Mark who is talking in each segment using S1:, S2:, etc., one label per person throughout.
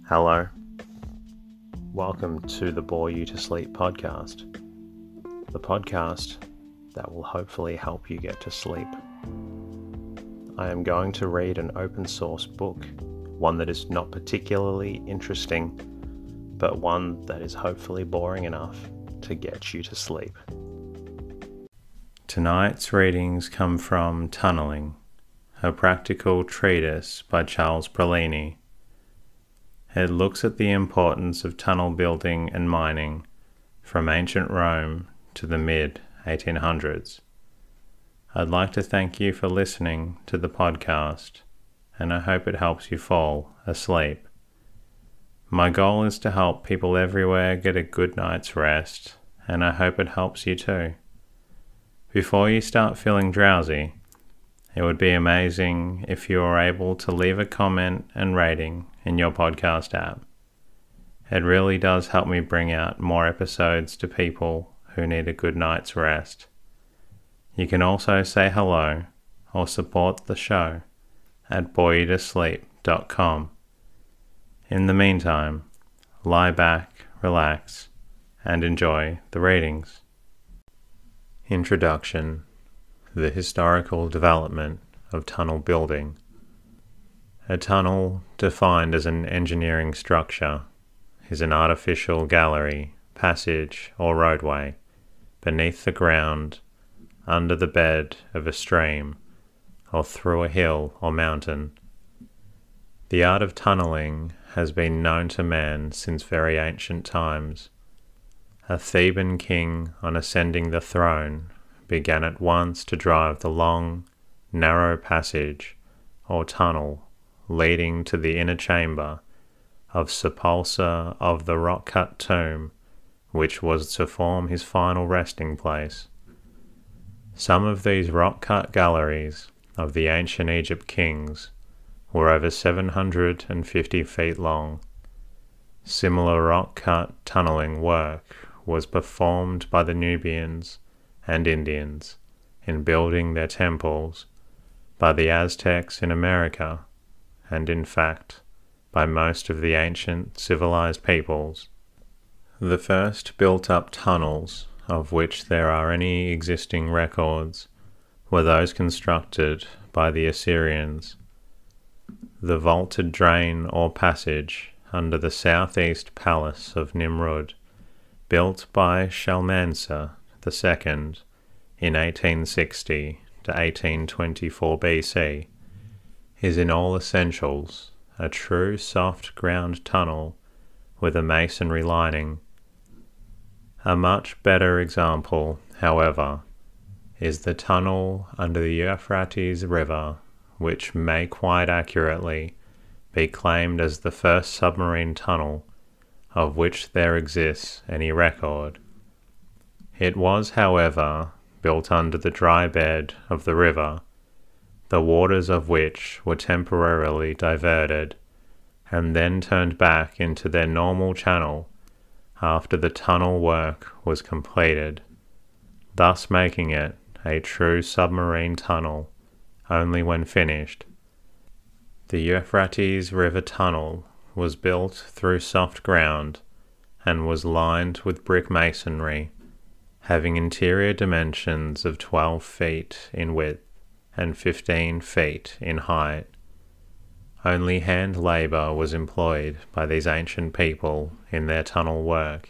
S1: Hello. Welcome to the Bore You to Sleep podcast. The podcast that will hopefully help you get to sleep. I am going to read an open source book, one that is not particularly interesting, but one that is hopefully boring enough to get you to sleep. Tonight's readings come from Tunneling, a Practical Treatise by Charles Prelini. It looks at the importance of tunnel building and mining from ancient Rome to the mid-1800s. I'd like to thank you for listening to the podcast, and I hope it helps you fall asleep. My goal is to help people everywhere get a good night's rest, and I hope it helps you too. Before you start feeling drowsy, it would be amazing if you were able to leave a comment and rating in your podcast app. It really does help me bring out more episodes to people who need a good night's rest. You can also say hello or support the show at boreyoutosleep.com. In the meantime, lie back, relax, and enjoy the readings. Introduction: The historical development of tunnel building. A tunnel, defined as an engineering structure, is an artificial gallery, passage, or roadway beneath the ground, under the bed of a stream, or through a hill or mountain. The art of tunneling has been known to man since very ancient times. A Theban king, on ascending the throne, began at once to drive the long, narrow passage, or tunnel, leading to the inner chamber of sepulchre of the rock-cut tomb, which was to form his final resting place. Some of these rock-cut galleries of the ancient Egypt kings were over 750 feet long. Similar rock-cut tunneling work was performed by the Nubians and Indians in building their temples, by the Aztecs in America, and in fact, by most of the ancient civilized peoples. The first built-up tunnels, of which there are any existing records, were those constructed by the Assyrians. The vaulted drain or passage under the southeast palace of Nimrud, built by Shalmaneser II in 1860 to 1824 BC, is in all essentials a true soft ground tunnel with a masonry lining. A much better example, however, is the tunnel under the Euphrates River, which may quite accurately be claimed as the first submarine tunnel of which there exists any record. It was, however, built under the dry bed of the river, the waters of which were temporarily diverted, and then turned back into their normal channel after the tunnel work was completed, thus making it a true submarine tunnel only when finished. The Euphrates River Tunnel was built through soft ground and was lined with brick masonry, having interior dimensions of 12 feet in width and 15 feet in height. Only hand labour was employed by these ancient people in their tunnel work.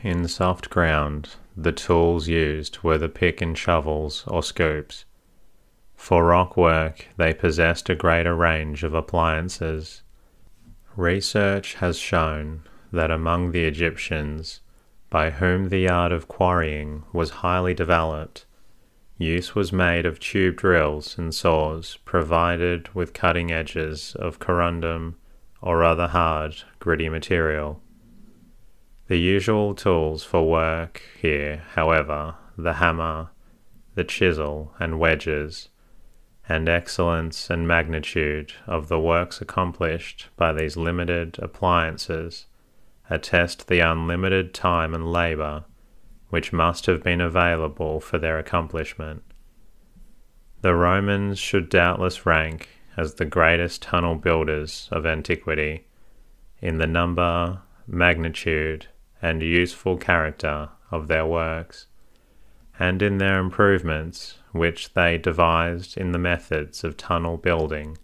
S1: In soft ground, the tools used were the pick and shovels or scoops. For rock work, they possessed a greater range of appliances. Research has shown that among the Egyptians, by whom the art of quarrying was highly developed, use was made of tube drills and saws provided with cutting edges of corundum or other hard, gritty material. The usual tools for work here, however, the hammer, the chisel and wedges, and excellence and magnitude of the works accomplished by these limited appliances attest the unlimited time and labour which must have been available for their accomplishment. The Romans should doubtless rank as the greatest tunnel builders of antiquity, in the number, magnitude, and useful character of their works, and in their improvements which they devised in the methods of tunnel building.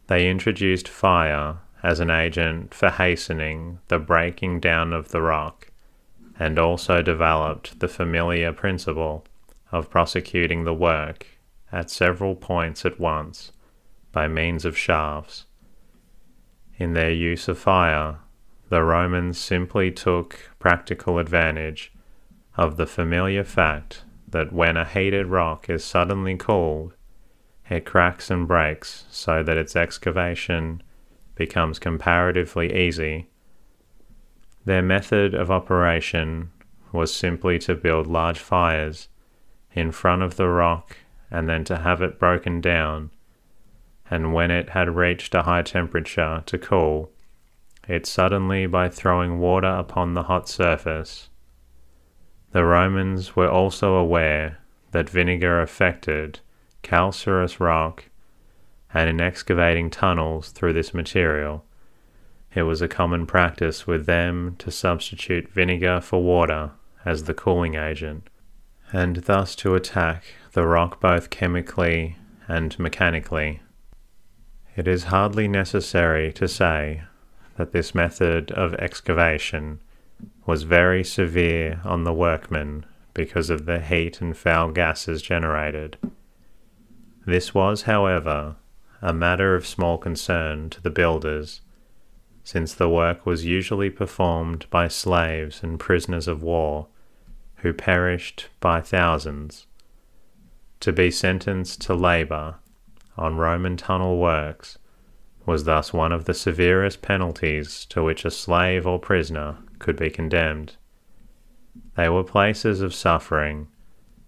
S1: They introduced fire as an agent for hastening the breaking down of the rock, and also developed the familiar principle of prosecuting the work at several points at once by means of shafts. In their use of fire, the Romans simply took practical advantage of the familiar fact that when a heated rock is suddenly cooled, it cracks and breaks so that its excavation becomes comparatively easy. Their method of operation was simply to build large fires in front of the rock and then to have it broken down, and when it had reached a high temperature to cool, it suddenly by throwing water upon the hot surface. The Romans were also aware that vinegar affected calcareous rock, and in excavating tunnels through this material, it was a common practice with them to substitute vinegar for water as the cooling agent, and thus to attack the rock both chemically and mechanically. It is hardly necessary to say that this method of excavation was very severe on the workmen because of the heat and foul gases generated. This was, however, a matter of small concern to the builders, since the work was usually performed by slaves and prisoners of war who perished by thousands. To be sentenced to labour on Roman tunnel works was thus one of the severest penalties to which a slave or prisoner could be condemned. They were places of suffering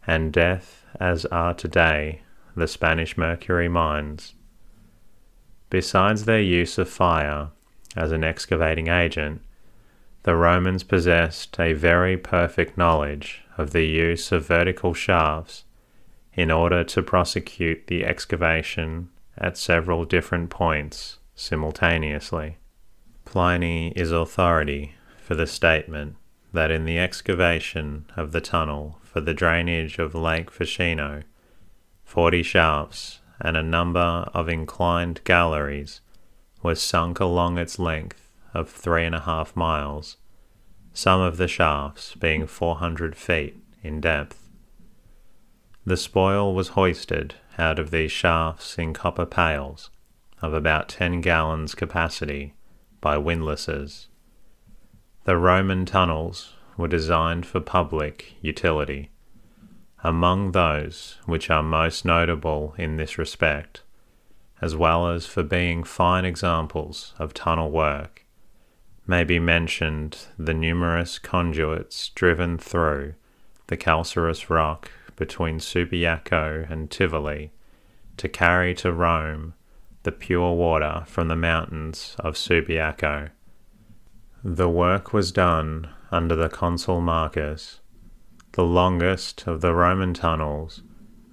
S1: and death, as are today the Spanish mercury mines. Besides their use of fire as an excavating agent, the Romans possessed a very perfect knowledge of the use of vertical shafts in order to prosecute the excavation at several different points simultaneously. Pliny is authority for the statement that in the excavation of the tunnel for the drainage of Lake Ficino, 40 shafts and a number of inclined galleries was sunk along its length of 3.5 miles, some of the shafts being 400 feet in depth. The spoil was hoisted out of these shafts in copper pails of about 10 gallons capacity by windlasses. The Roman tunnels were designed for public utility. Among those which are most notable in this respect, as well as for being fine examples of tunnel work, may be mentioned the numerous conduits driven through the calcareous rock between Subiaco and Tivoli to carry to Rome the pure water from the mountains of Subiaco. The work was done under the consul Marcus. The longest of the Roman tunnels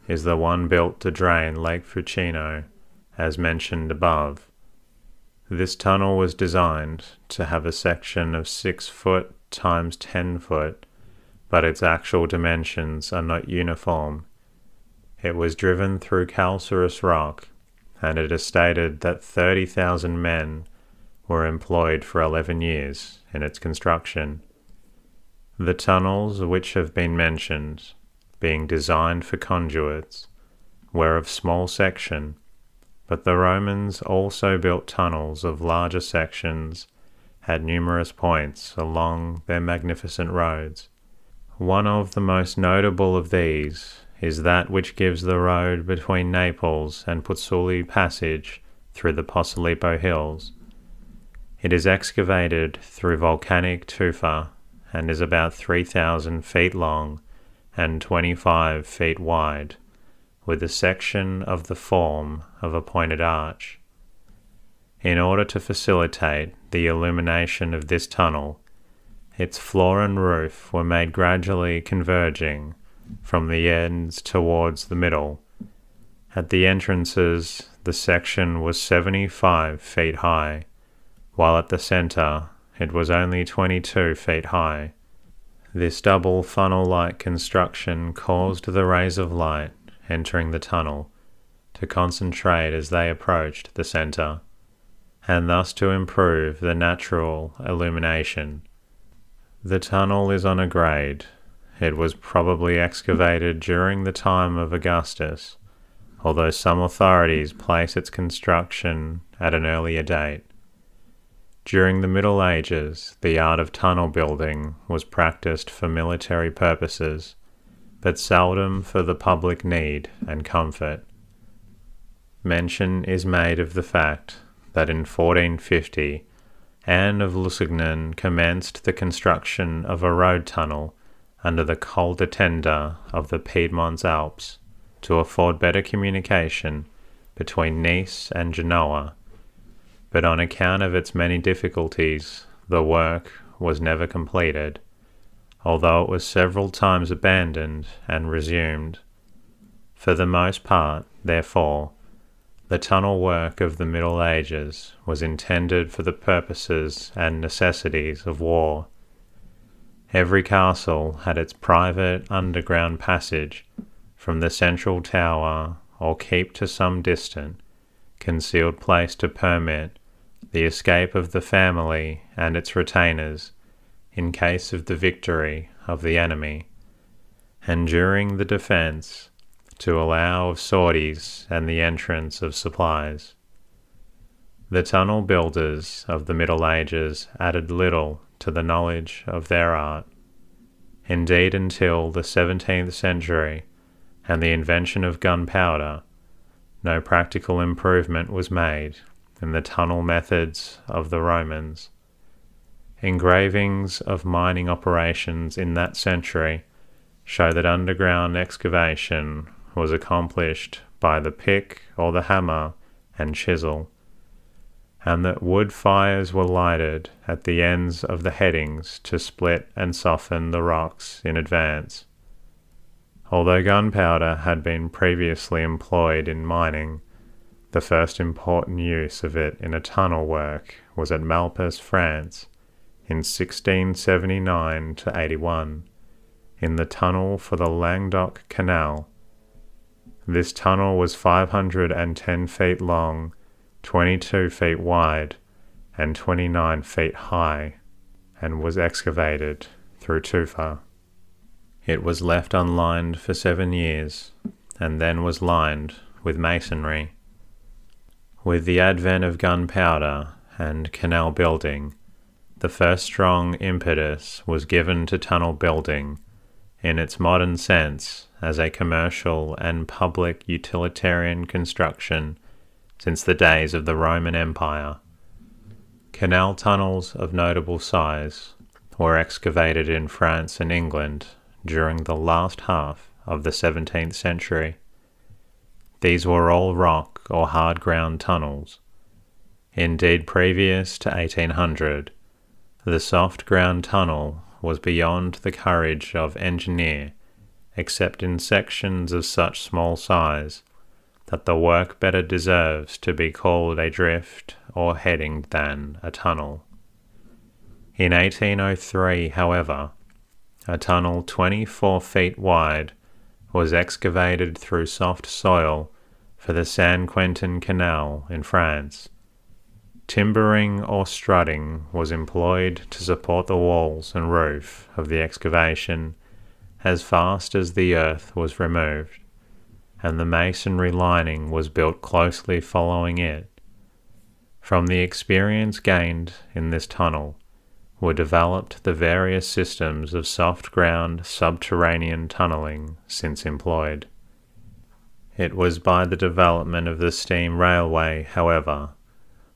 S1: is the one built to drain Lake Ficino, as mentioned above. This tunnel was designed to have a section of 6 foot times 10 foot, but its actual dimensions are not uniform. It was driven through calcareous rock, and it is stated that 30,000 men were employed for 11 years in its construction. The tunnels which have been mentioned, being designed for conduits, were of small section, but the Romans also built tunnels of larger sections at numerous points along their magnificent roads. One of the most notable of these is that which gives the road between Naples and Puzzoli passage through the Posillipo Hills. It is excavated through volcanic tufa and is about 3,000 feet long and 25 feet wide, with a section of the form of a pointed arch. In order to facilitate the illumination of this tunnel, its floor and roof were made gradually converging from the ends towards the middle. At the entrances, the section was 75 feet high, while at the centre it was only 22 feet high. This double funnel-like construction caused the rays of light entering the tunnel to concentrate as they approached the centre, and thus to improve the natural illumination. The tunnel is on a grade. It was probably excavated during the time of Augustus, although some authorities place its construction at an earlier date. During the Middle Ages, the art of tunnel building was practiced for military purposes, but seldom for the public need and comfort. Mention is made of the fact that in 1450, Anne of Lusignan commenced the construction of a road tunnel under the col de Tenda of the Piedmont Alps to afford better communication between Nice and Genoa, but on account of its many difficulties, the work was never completed, although it was several times abandoned and resumed. For the most part, therefore, the tunnel work of the Middle Ages was intended for the purposes and necessities of war. Every castle had its private underground passage from the central tower or keep to some distant, concealed place to permit the escape of the family and its retainers in case of the victory of the enemy, and during the defence to allow of sorties and the entrance of supplies. The tunnel builders of the Middle Ages added little to the knowledge of their art. Indeed, until the 17th century and the invention of gunpowder, no practical improvement was made in the tunnel methods of the Romans. Engravings of mining operations in that century show that underground excavation was accomplished by the pick or the hammer and chisel, and that wood fires were lighted at the ends of the headings to split and soften the rocks in advance. Although gunpowder had been previously employed in mining, the first important use of it in a tunnel work was at Malpas, France, in 1679–81, in the tunnel for the Languedoc Canal. This tunnel was 510 feet long, 22 feet wide, and 29 feet high, and was excavated through tufa. It was left unlined for 7 years, and then was lined with masonry. With the advent of gunpowder and canal building, the first strong impetus was given to tunnel building in its modern sense as a commercial and public utilitarian construction since the days of the Roman Empire. Canal tunnels of notable size were excavated in France and England during the last half of the 17th century. These were all rock or hard ground tunnels. Indeed, previous to 1800, the soft ground tunnel was beyond the courage of engineer, except in sections of such small size that the work better deserves to be called a drift or heading than a tunnel. In 1803, however, a tunnel 24 feet wide was excavated through soft soil for the San Quentin Canal in France. Timbering or strutting was employed to support the walls and roof of the excavation as fast as the earth was removed, and the masonry lining was built closely following it. From the experience gained in this tunnel were developed the various systems of soft ground subterranean tunneling since employed. It was by the development of the steam railway, however,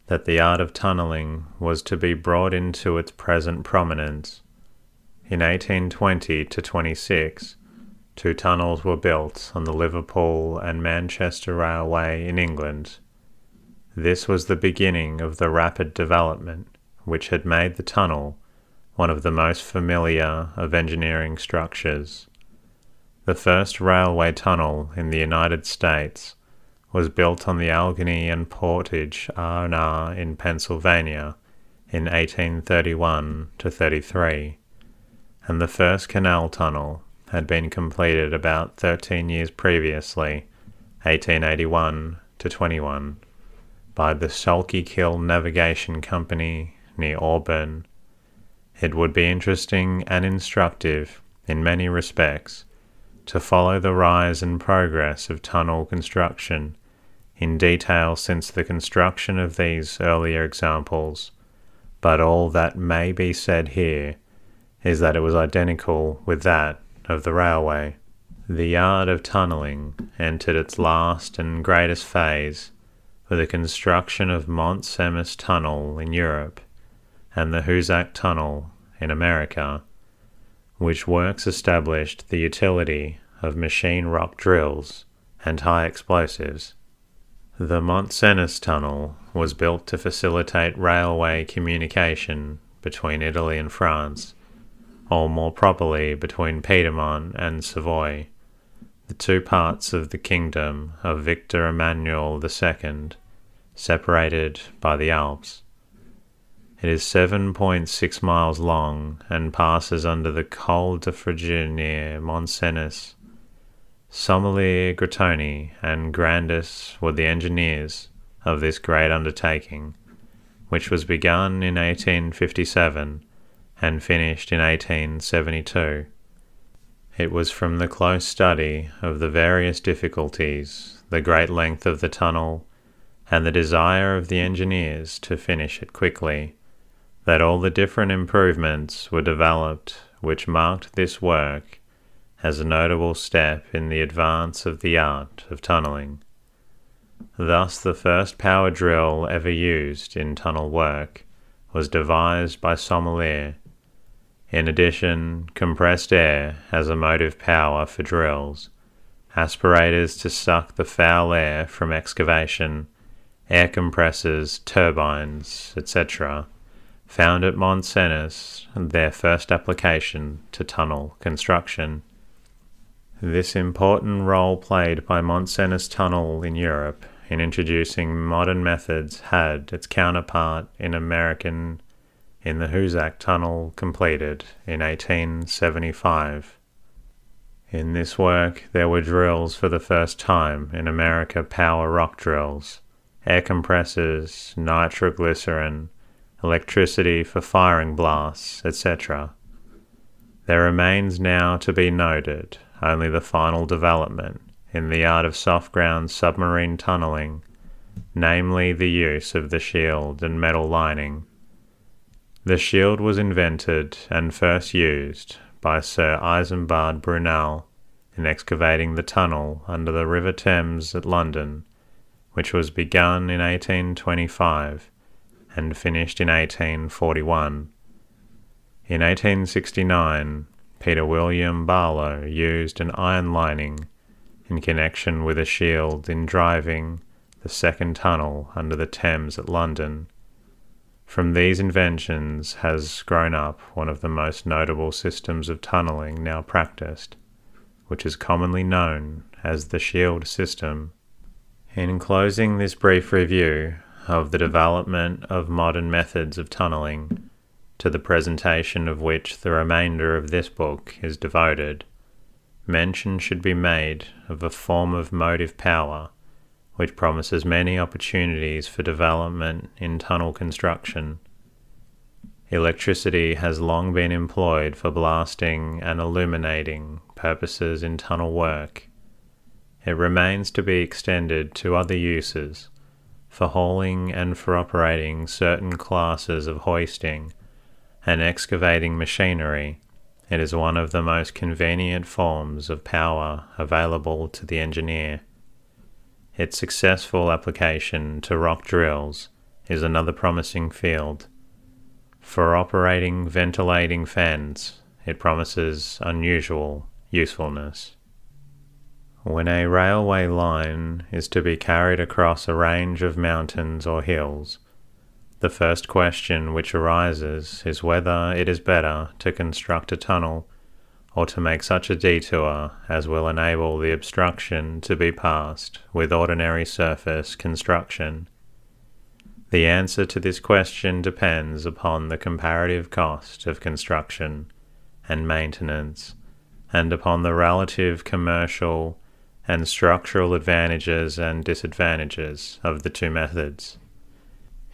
S1: that the art of tunneling was to be brought into its present prominence. In 1820–26, 2 tunnels were built on the Liverpool and Manchester Railway in England. This was the beginning of the rapid development which had made the tunnel one of the most familiar of engineering structures. The first railway tunnel in the United States was built on the Allegheny and Portage R&R in Pennsylvania in 1831 to 33, and the first canal tunnel had been completed about 13 years previously, 1881 to 21, by the Schuylkill Navigation Company near Auburn. It would be interesting and instructive in many respects to follow the rise and progress of tunnel construction in detail since the construction of these earlier examples, but all that may be said here is that it was identical with that of the railway. The art of tunnelling entered its last and greatest phase with the construction of Mont Cenis Tunnel in Europe and the Hoosac Tunnel in America, which works established the utility of machine rock drills and high explosives. The Mont Cenis Tunnel was built to facilitate railway communication between Italy and France, or more properly between Piedmont and Savoy, the two parts of the kingdom of Victor Emmanuel II, separated by the Alps. It is 7.6 miles long and passes under the Col de Frigid near Mont Cenis. Sommelier, Grattoni, and Grandis were the engineers of this great undertaking, which was begun in 1857 and finished in 1872. It was from the close study of the various difficulties, the great length of the tunnel, and the desire of the engineers to finish it quickly, that all the different improvements were developed which marked this work as a notable step in the advance of the art of tunnelling. Thus the first power drill ever used in tunnel work was devised by Sommelier. In addition, compressed air as a motive power for drills, aspirators to suck the foul air from excavation, air compressors, turbines, etc., found at Mont Cenis their first application to tunnel construction. This important role played by Mont Cenis Tunnel in Europe in introducing modern methods had its counterpart in the Hoosac Tunnel completed in 1875. In this work there were drills for the first time in America, power rock drills, air compressors, nitroglycerin, electricity for firing blasts, etc. There remains now to be noted only the final development in the art of soft-ground submarine tunnelling, namely the use of the shield and metal lining. The shield was invented and first used by Sir Isambard Brunel in excavating the tunnel under the River Thames at London, which was begun in 1825 and finished in 1841. In 1869, Peter William Barlow used an iron lining in connection with a shield in driving the second tunnel under the Thames at London. From these inventions has grown up one of the most notable systems of tunnelling now practiced, which is commonly known as the shield system. In closing this brief review of the development of modern methods of tunnelling, to the presentation of which the remainder of this book is devoted, mention should be made of a form of motive power which promises many opportunities for development in tunnel construction. Electricity has long been employed for blasting and illuminating purposes in tunnel work. It remains to be extended to other uses, for hauling and for operating certain classes of hoisting and excavating machinery. It is one of the most convenient forms of power available to the engineer. Its successful application to rock drills is another promising field. For operating ventilating fans, it promises unusual usefulness. When a railway line is to be carried across a range of mountains or hills, the first question which arises is whether it is better to construct a tunnel or to make such a detour as will enable the obstruction to be passed with ordinary surface construction. The answer to this question depends upon the comparative cost of construction and maintenance, and upon the relative commercial and structural advantages and disadvantages of the two methods.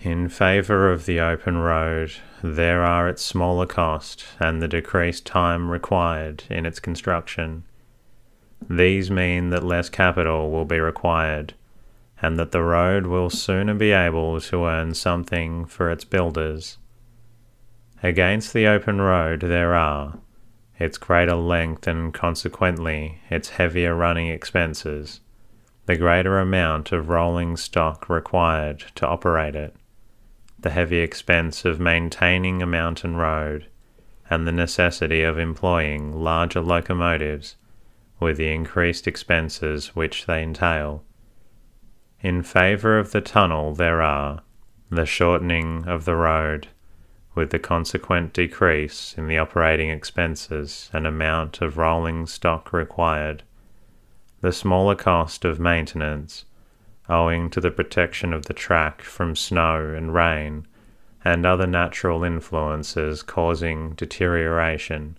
S1: In favour of the open road, there are its smaller cost and the decreased time required in its construction. These mean that less capital will be required, and that the road will sooner be able to earn something for its builders. Against the open road there are its greater length and consequently its heavier running expenses, the greater amount of rolling stock required to operate it, the heavy expense of maintaining a mountain road, and the necessity of employing larger locomotives with the increased expenses which they entail. In favour of the tunnel there are the shortening of the road, with the consequent decrease in the operating expenses and amount of rolling stock required, the smaller cost of maintenance, owing to the protection of the track from snow and rain and other natural influences causing deterioration,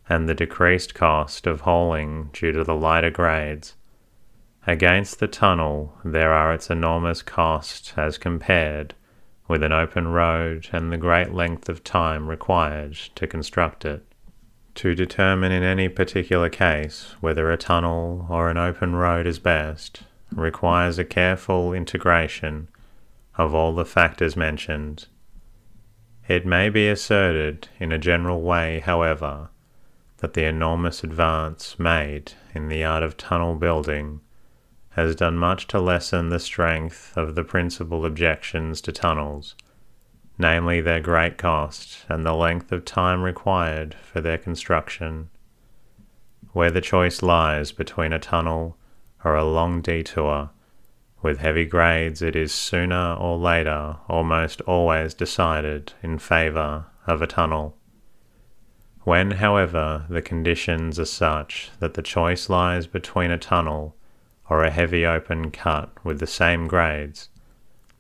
S1: and the decreased cost of hauling due to the lighter grades. Against the tunnel there are its enormous cost as compared with an open road and the great length of time required to construct it. To determine in any particular case whether a tunnel or an open road is best requires a careful integration of all the factors mentioned. It may be asserted in a general way, however, that the enormous advance made in the art of tunnel building has done much to lessen the strength of the principal objections to tunnels, namely their great cost and the length of time required for their construction. Where the choice lies between a tunnel or a long detour, with heavy grades, it is sooner or later almost always decided in favour of a tunnel. When, however, the conditions are such that the choice lies between a tunnel or a heavy open cut with the same grades,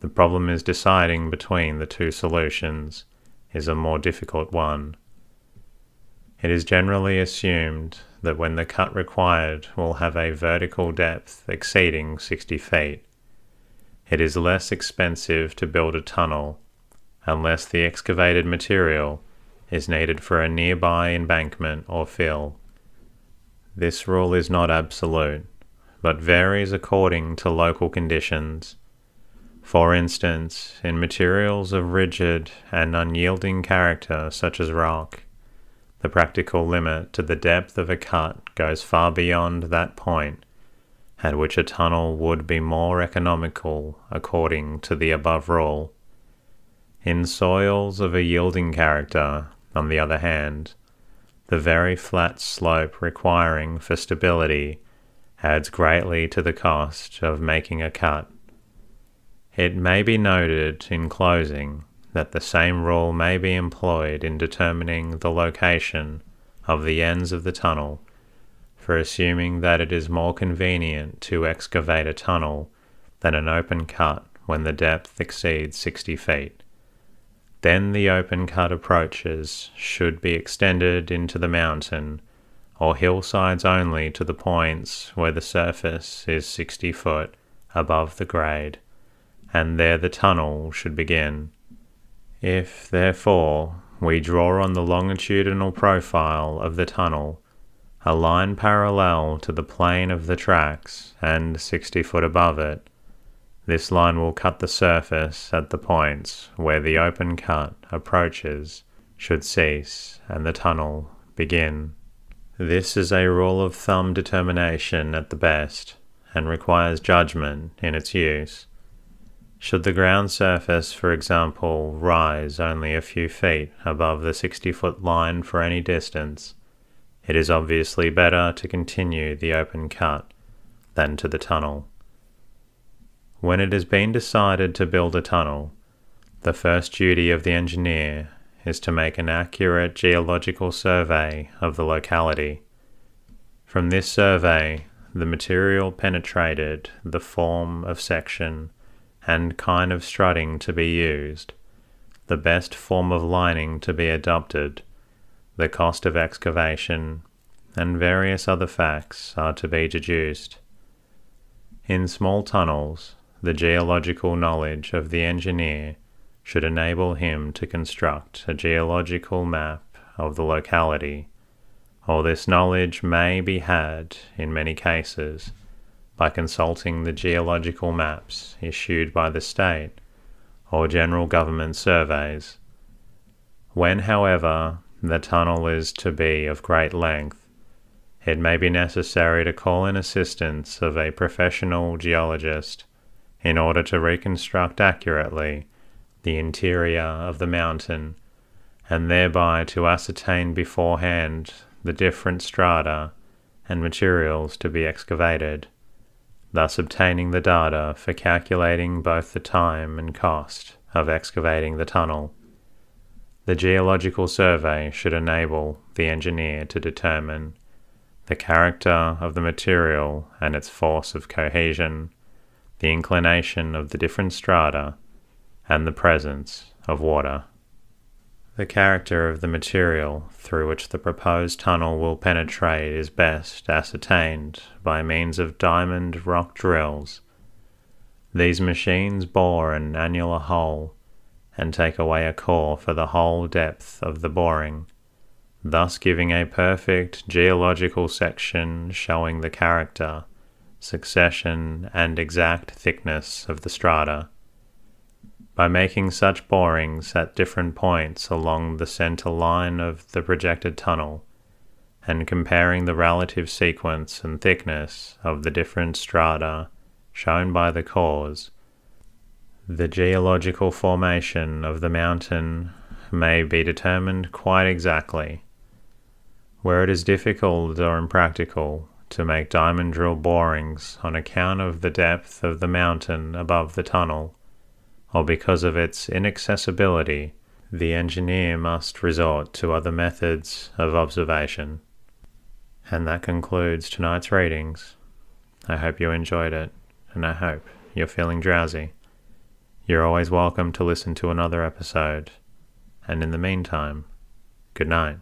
S1: the problem is deciding between the two solutions is a more difficult one. It is generally assumed that when the cut required will have a vertical depth exceeding 60 feet, it is less expensive to build a tunnel unless the excavated material is needed for a nearby embankment or fill. This rule is not absolute, but varies according to local conditions. For instance, in materials of rigid and unyielding character such as rock, the practical limit to the depth of a cut goes far beyond that point at which a tunnel would be more economical according to the above rule. In soils of a yielding character, on the other hand, the very flat slope requiring for stability adds greatly to the cost of making a cut. It may be noted in closing that the same rule may be employed in determining the location of the ends of the tunnel, for assuming that it is more convenient to excavate a tunnel than an open cut when the depth exceeds 60 feet. Then the open cut approaches should be extended into the mountain or hillsides only to the points where the surface is 60 foot above the grade, and there the tunnel should begin. If, therefore, we draw on the longitudinal profile of the tunnel a line parallel to the plane of the tracks and 60 foot above it, this line will cut the surface at the points where the open cut approaches should cease and the tunnel begin. This is a rule of thumb determination at the best, and requires judgment in its use. Should the ground surface, for example, rise only a few feet above the 60-foot line for any distance, it is obviously better to continue the open cut than to the tunnel. When it has been decided to build a tunnel, the first duty of the engineer is to make an accurate geological survey of the locality. From this survey, the material penetrated, the form of section, and kind of strutting to be used, the best form of lining to be adopted, the cost of excavation, and various other facts are to be deduced. In small tunnels, the geological knowledge of the engineer should enable him to construct a geological map of the locality, or this knowledge may be had, in many cases, by consulting the geological maps issued by the state or general government surveys. When, however, the tunnel is to be of great length, it may be necessary to call in assistance of a professional geologist in order to reconstruct accurately the interior of the mountain, and thereby to ascertain beforehand the different strata and materials to be excavated, thus obtaining the data for calculating both the time and cost of excavating the tunnel. The geological survey should enable the engineer to determine the character of the material and its force of cohesion, the inclination of the different strata, and the presence of water. The character of the material through which the proposed tunnel will penetrate is best ascertained by means of diamond rock drills. These machines bore an annular hole and take away a core for the whole depth of the boring, thus giving a perfect geological section showing the character, succession, and exact thickness of the strata. By making such borings at different points along the center line of the projected tunnel, and comparing the relative sequence and thickness of the different strata shown by the cores, the geological formation of the mountain may be determined quite exactly. Where it is difficult or impractical to make diamond drill borings on account of the depth of the mountain above the tunnel, or because of its inaccessibility, the engineer must resort to other methods of observation. And that concludes tonight's readings. I hope you enjoyed it, and I hope you're feeling drowsy. You're always welcome to listen to another episode, and in the meantime, good night.